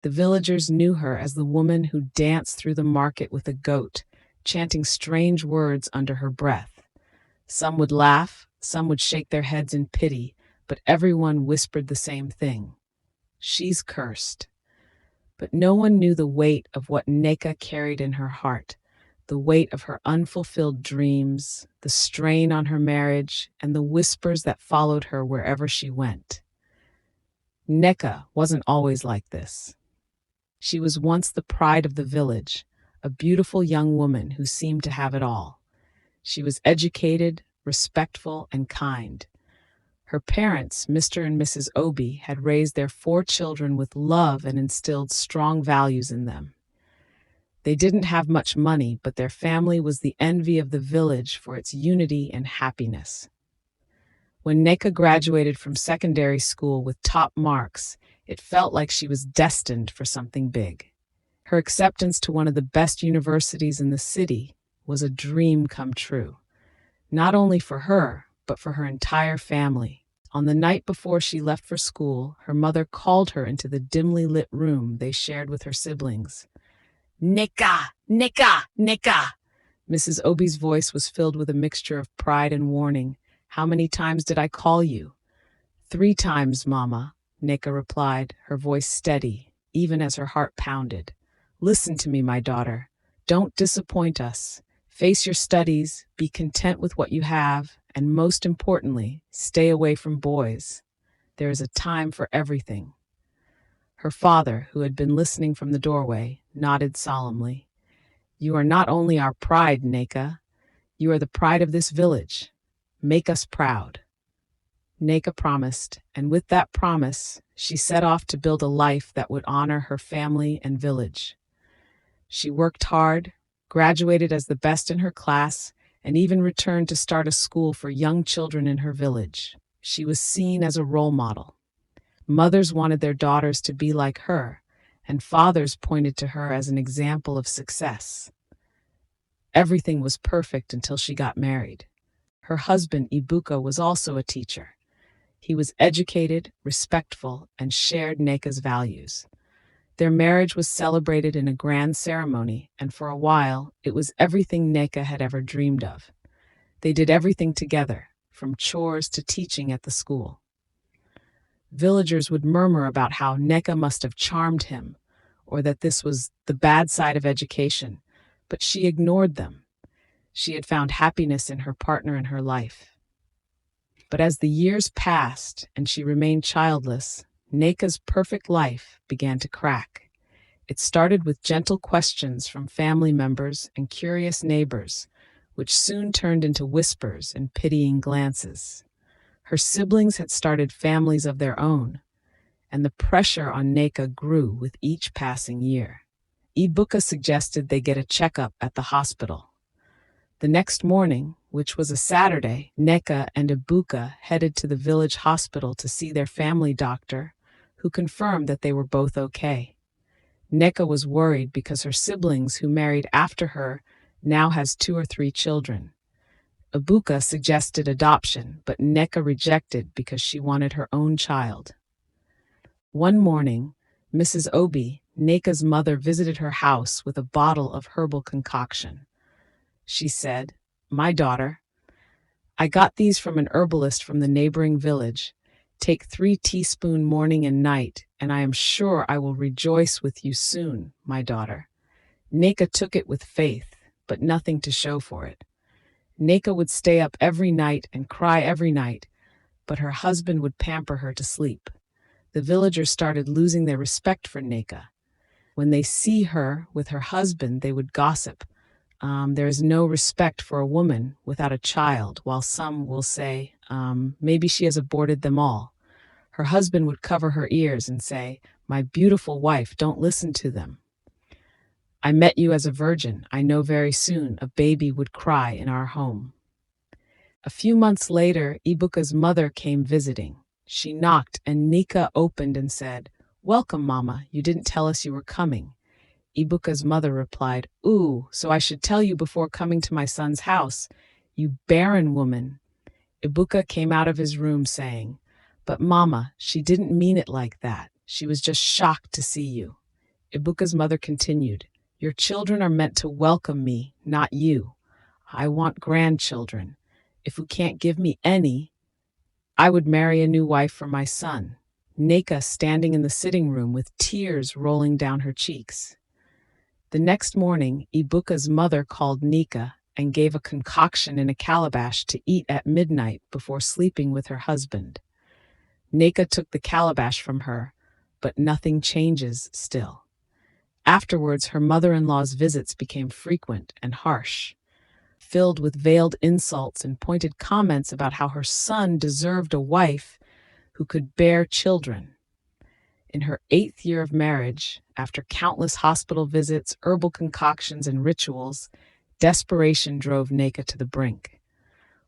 The villagers knew her as the woman who danced through the market with a goat, chanting strange words under her breath. Some would laugh, some would shake their heads in pity, but everyone whispered the same thing. She's cursed. But no one knew the weight of what Nneka carried in her heart, the weight of her unfulfilled dreams, the strain on her marriage, and the whispers that followed her wherever she went. Nneka wasn't always like this. She was once the pride of the village, a beautiful young woman who seemed to have it all. She was educated, respectful, and kind. Her parents, Mr. and Mrs. Obi, had raised their 4 children with love and instilled strong values in them. They didn't have much money, but their family was the envy of the village for its unity and happiness. When Nneka graduated from secondary school with top marks, it felt like she was destined for something big. Her acceptance to one of the best universities in the city was a dream come true, not only for her, but for her entire family. On the night before she left for school, her mother called her into the dimly lit room they shared with her siblings. "Nneka! Nneka! Nneka!" Mrs. Obi's voice was filled with a mixture of pride and warning. "How many times did I call you?" "3 times, Mama," Nneka replied, her voice steady, even as her heart pounded. "Listen to me, my daughter. Don't disappoint us. Face your studies, be content with what you have, and most importantly, stay away from boys. There is a time for everything." Her father, who had been listening from the doorway, nodded solemnly. "You are not only our pride, Nneka. You are the pride of this village. Make us proud." Nneka promised, and with that promise, she set off to build a life that would honor her family and village. She worked hard, graduated as the best in her class, and even returned to start a school for young children in her village. She was seen as a role model. Mothers wanted their daughters to be like her, and fathers pointed to her as an example of success. Everything was perfect until she got married. Her husband, Ebuka, was also a teacher. He was educated, respectful, and shared Nneka's values. Their marriage was celebrated in a grand ceremony, and for a while, it was everything Nneka had ever dreamed of. They did everything together, from chores to teaching at the school. Villagers would murmur about how Nneka must have charmed him, or that this was the bad side of education, but she ignored them. She had found happiness in her partner and her life. But as the years passed and she remained childless, Nneka's perfect life began to crack. It started with gentle questions from family members and curious neighbors, which soon turned into whispers and pitying glances. Her siblings had started families of their own, and the pressure on Nneka grew with each passing year. Ebuka suggested they get a checkup at the hospital. The next morning, which was a Saturday, Nneka and Ebuka headed to the village hospital to see their family doctor, who confirmed that they were both okay. Nneka was worried because her siblings, who married after her, now has 2 or 3 children. Ebuka suggested adoption, but Nneka rejected because she wanted her own child. One morning, Mrs. Obi, Nneka's mother, visited her house with a bottle of herbal concoction. She said, "My daughter, I got these from an herbalist from the neighboring village. Take 3 teaspoons morning and night, and I am sure I will rejoice with you soon, my daughter." Nneka took it with faith, but nothing to show for it. Nneka would stay up every night and cry every night, but her husband would pamper her to sleep. The villagers started losing their respect for Nneka. When they see her with her husband, they would gossip. There is no respect for a woman without a child, while some will say, maybe she has aborted them all. Her husband would cover her ears and say, "My beautiful wife, don't listen to them. I met you as a virgin. I know very soon a baby would cry in our home." A few months later, Ebuka's mother came visiting. She knocked and Nneka opened and said, "Welcome, Mama. You didn't tell us you were coming." Ebuka's mother replied, "Ooh, so I should tell you before coming to my son's house, you barren woman." Ebuka came out of his room saying, "But Mama, she didn't mean it like that. She was just shocked to see you." Ebuka's mother continued, "Your children are meant to welcome me, not you. I want grandchildren. If you can't give me any, I would marry a new wife for my son." Nneka standing in the sitting room with tears rolling down her cheeks. The next morning, Ebuka's mother called Nneka and gave a concoction in a calabash to eat at midnight before sleeping with her husband. Nneka took the calabash from her, but nothing changes still. Afterwards, her mother-in-law's visits became frequent and harsh, filled with veiled insults and pointed comments about how her son deserved a wife who could bear children. In her 8th year of marriage, after countless hospital visits, herbal concoctions, and rituals, desperation drove Nneka to the brink.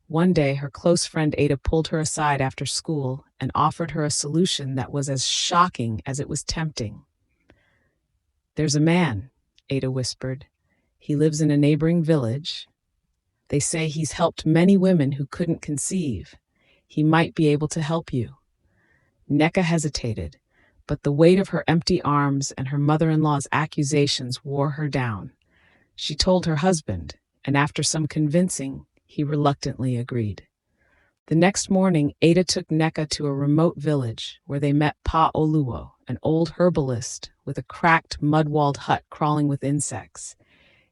One day, her close friend Ada pulled her aside after school and offered her a solution that was as shocking as it was tempting. "There's a man," Ada whispered. "He lives in a neighboring village. They say he's helped many women who couldn't conceive. He might be able to help you." Nneka hesitated, but the weight of her empty arms and her mother-in-law's accusations wore her down. She told her husband, and after some convincing, he reluctantly agreed. The next morning, Ada took Nneka to a remote village where they met Pa Oluwo, an old herbalist with a cracked, mud-walled hut crawling with insects.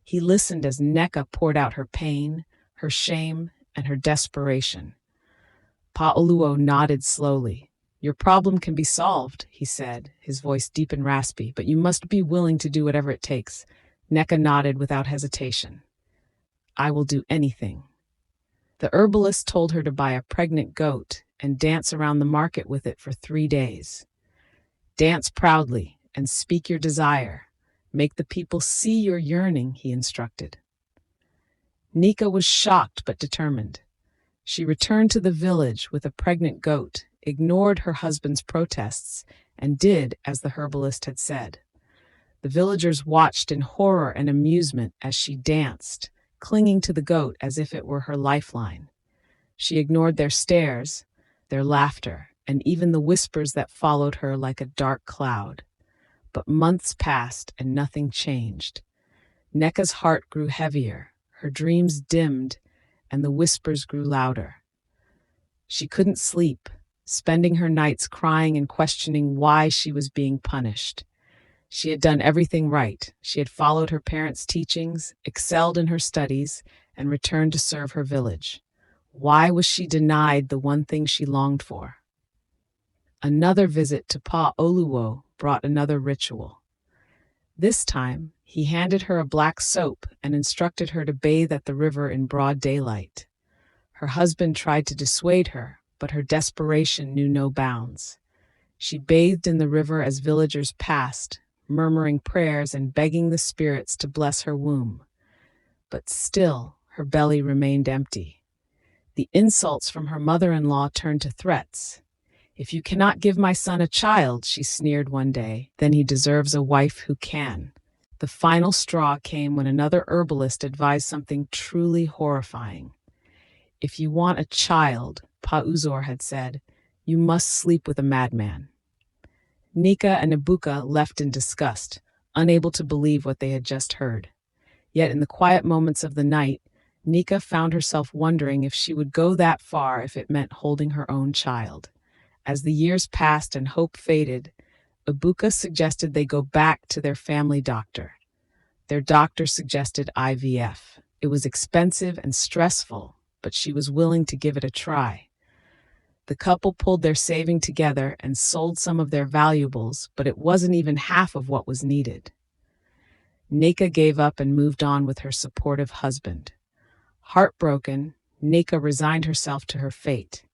He listened as Nneka poured out her pain, her shame, and her desperation. Pa Oluwo nodded slowly. "Your problem can be solved," he said, his voice deep and raspy, "but you must be willing to do whatever it takes." Nneka nodded without hesitation. "I will do anything." The herbalist told her to buy a pregnant goat and dance around the market with it for 3 days. "Dance proudly and speak your desire. Make the people see your yearning," he instructed. Nneka was shocked but determined. She returned to the village with a pregnant goat, ignored her husband's protests, and did as the herbalist had said. The villagers watched in horror and amusement as she danced, clinging to the goat as if it were her lifeline. She ignored their stares, their laughter, and even the whispers that followed her like a dark cloud. But months passed and nothing changed. Nneka's heart grew heavier, her dreams dimmed, and the whispers grew louder. She couldn't sleep, spending her nights crying and questioning why she was being punished. She had done everything right. She had followed her parents' teachings, excelled in her studies, and returned to serve her village. Why was she denied the one thing she longed for? Another visit to Pa Oluwo brought another ritual. This time, he handed her a black soap and instructed her to bathe at the river in broad daylight. Her husband tried to dissuade her, but her desperation knew no bounds. She bathed in the river as villagers passed, murmuring prayers and begging the spirits to bless her womb. But still, her belly remained empty. The insults from her mother-in-law turned to threats. "If you cannot give my son a child," she sneered one day, "then he deserves a wife who can." The final straw came when another herbalist advised something truly horrifying. "If you want a child," Pa Uzor had said, "you must sleep with a madman." Nneka and Ebuka left in disgust, unable to believe what they had just heard. Yet in the quiet moments of the night, Nneka found herself wondering if she would go that far if it meant holding her own child. As the years passed and hope faded, Ebuka suggested they go back to their family doctor. Their doctor suggested IVF. It was expensive and stressful, but she was willing to give it a try. The couple pulled their saving together and sold some of their valuables, but it wasn't even half of what was needed. Nneka gave up and moved on with her supportive husband. Heartbroken, Nneka resigned herself to her fate.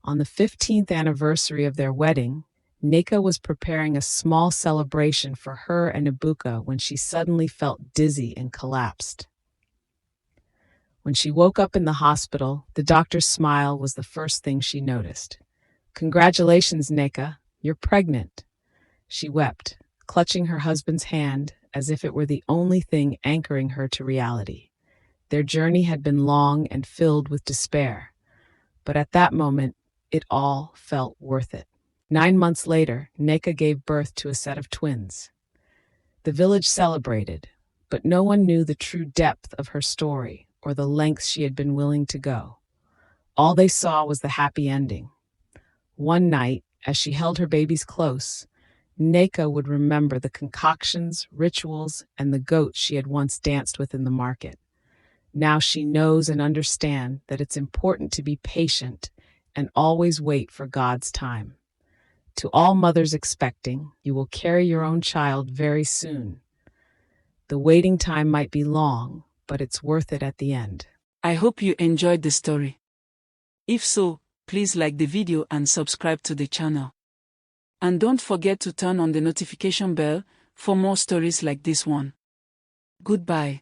On the 15th anniversary of their wedding, Nneka was preparing a small celebration for her and Ebuka when she suddenly felt dizzy and collapsed. When she woke up in the hospital, the doctor's smile was the first thing she noticed. "Congratulations, Nneka, you're pregnant." She wept, clutching her husband's hand as if it were the only thing anchoring her to reality. Their journey had been long and filled with despair, but at that moment, it all felt worth it. 9 months later, Nneka gave birth to a set of twins. The village celebrated, but no one knew the true depth of her story or the lengths she had been willing to go. All they saw was the happy ending. One night, as she held her babies close, Nneka would remember the concoctions, rituals, and the goats she had once danced with in the market. Now she knows and understands that it's important to be patient and always wait for God's time. To all mothers expecting, you will carry your own child very soon. The waiting time might be long, but it's worth it at the end. I hope you enjoyed the story. If so, please like the video and subscribe to the channel. And don't forget to turn on the notification bell for more stories like this one. Goodbye.